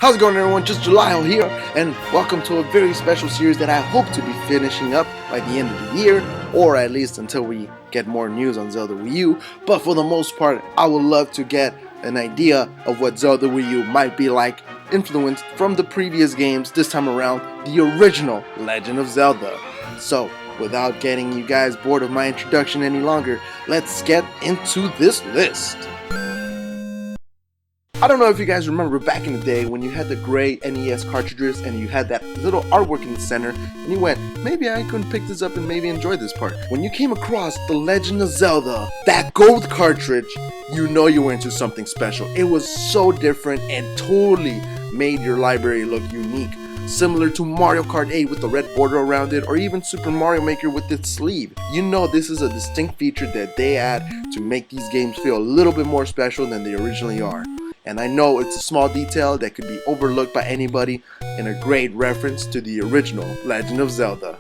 How's it going, everyone? Just Jalile here, and welcome to a very special series that I hope to be finishing up by the end of the year, or at least until we get more news on Zelda Wii U. But for the most part, I would love to get an idea of what Zelda Wii U might be like, influenced from the previous games, this time around, the original Legend of Zelda. So, without getting you guys bored of my introduction any longer, let's get into this list. I don't know if you guys remember back in the day when you had the gray NES cartridges and you had that little artwork in the center and you went, maybe I couldn't pick this up and maybe enjoy this part. When you came across the Legend of Zelda, that gold cartridge, you know you were into something special. It was so different and totally made your library look unique. Similar to Mario Kart 8 with the red border around it, or even Super Mario Maker with its sleeve. You know this is a distinct feature that they add to make these games feel a little bit more special than they originally are. And I know it's a small detail that could be overlooked by anybody, and a great reference to the original Legend of Zelda.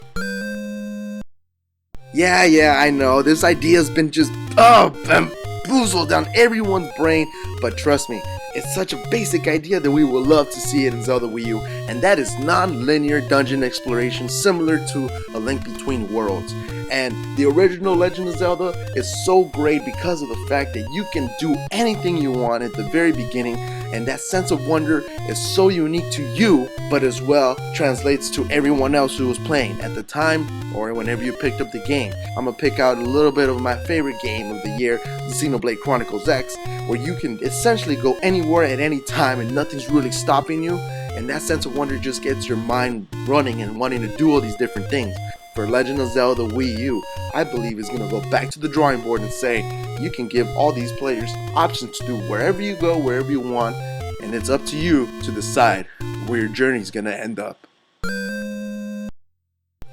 Yeah, I know, this idea has been just bamboozled down everyone's brain, but trust me, it's such a basic idea that we would love to see it in Zelda Wii U, and that is non-linear dungeon exploration similar to A Link Between Worlds. And the original Legend of Zelda is so great because of the fact that you can do anything you want at the very beginning, and that sense of wonder is so unique to you, but as well translates to everyone else who was playing at the time or whenever you picked up the game. I'm gonna pick out a little bit of my favorite game of the year, Xenoblade Chronicles X, where you can essentially go anywhere at any time and nothing's really stopping you, and that sense of wonder just gets your mind running and wanting to do all these different things. For Legend of Zelda Wii U, I believe is going to go back to the drawing board and say you can give all these players options to do wherever you go, wherever you want, and it's up to you to decide where your journey is going to end up.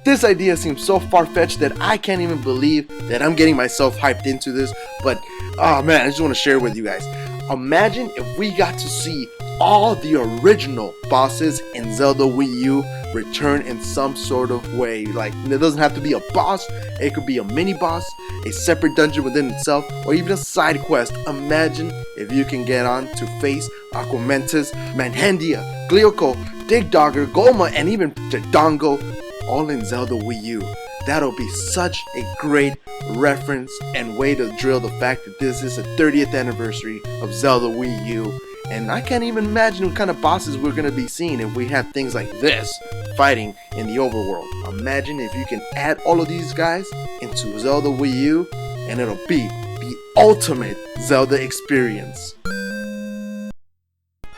This idea seems so far-fetched that I can't even believe that I'm getting myself hyped into this, but oh man, I just want to share it with you guys. Imagine if we got to see all the original bosses in Zelda Wii U return in some sort of way. Like, it doesn't have to be a boss, it could be a mini boss, a separate dungeon within itself, or even a side quest. Imagine if you can get on to face Aquamentus, Manhandia, Gleoko, Digdogger, Goma, and even Dodongo, all in Zelda Wii U. That'll be such a great reference and way to drill the fact that this is the 30th anniversary of Zelda Wii U. And I can't even imagine what kind of bosses we're going to be seeing if we have things like this fighting in the overworld. Imagine if you can add all of these guys into Zelda Wii U, and it'll be the ultimate Zelda experience.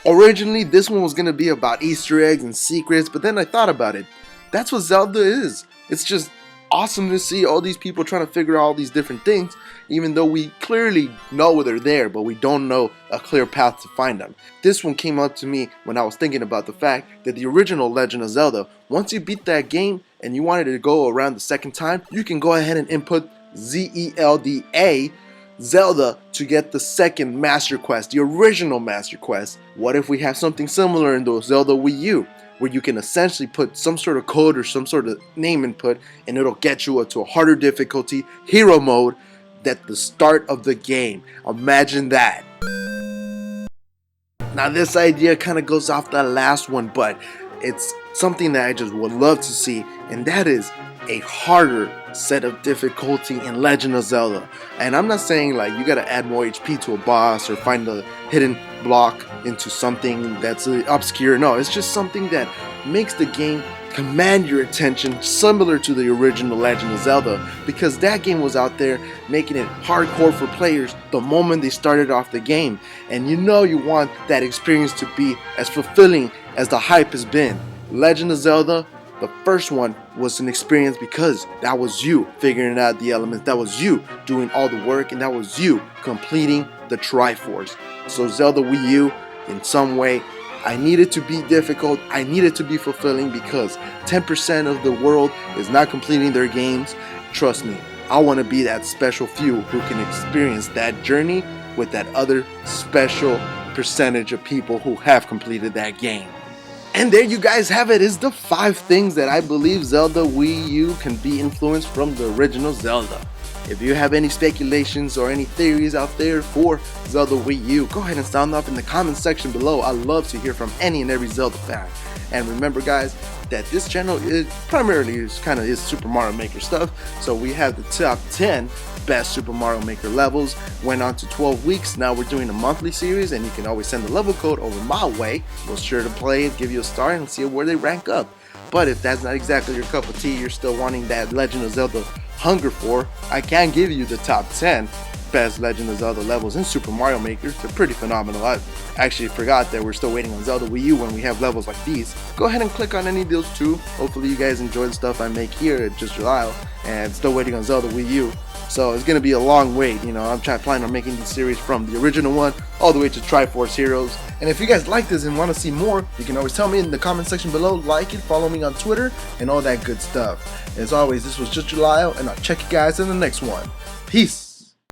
Originally, this one was going to be about Easter eggs and secrets, but then I thought about it. That's what Zelda is. It's just awesome to see all these people trying to figure out all these different things, even though we clearly know they're there, but we don't know a clear path to find them. This one came up to me when I was thinking about the fact that the original Legend of Zelda, once you beat that game and you wanted to go around the second time, you can go ahead and input ZELDA Zelda to get the second Master Quest, the original Master Quest. What if we have something similar in the Zelda Wii U, where you can essentially put some sort of code or some sort of name input and it'll get you to a harder difficulty, hero mode, at the start of the game. Imagine that. Now this idea kind of goes off that last one, but it's something that I just would love to see, and that is a harder set of difficulty in Legend of Zelda. And I'm not saying like you gotta add more HP to a boss or find a hidden block into something that's obscure. No, it's just something that makes the game command your attention, similar to the original Legend of Zelda, because that game was out there making it hardcore for players the moment they started off the game. And you know you want that experience to be as fulfilling as the hype has been. Legend of Zelda, the first one, was an experience because that was you figuring out the elements, that was you doing all the work, and that was you completing the Triforce. So Zelda Wii U, in some way, I need it to be difficult, I need it to be fulfilling, because 10% of the world is not completing their games. Trust me, I want to be that special few who can experience that journey with that other special percentage of people who have completed that game. And there you guys have it, is the 5 things that I believe Zelda Wii U can be influenced from the original Zelda. If you have any speculations or any theories out there for Zelda Wii U, go ahead and sound off in the comment section below. I love to hear from any and every Zelda fan. And remember guys, that this channel is primarily Super Mario Maker stuff. So we have the top 10 best Super Mario Maker levels. Went on to 12 weeks. Now we're doing a monthly series, and you can always send the level code over my way. We'll sure to play it, give you a star, and see where they rank up. But if that's not exactly your cup of tea, you're still wanting that Legend of Zelda hunger for, I can give you the top 10 best Legend of Zelda levels in Super Mario Maker. They're pretty phenomenal. I actually forgot that we're still waiting on Zelda Wii U when we have levels like these. Go ahead and click on any of those too. Hopefully you guys enjoy the stuff I make here at Just July, and still waiting on Zelda Wii U. So it's gonna be a long wait. You know, I'm planning on making these series from the original one all the way to Triforce Heroes. And if you guys like this and want to see more, you can always tell me in the comment section below. Like it, follow me on Twitter, and all that good stuff. As always, this was Just July, and I'll check you guys in the next one. Peace.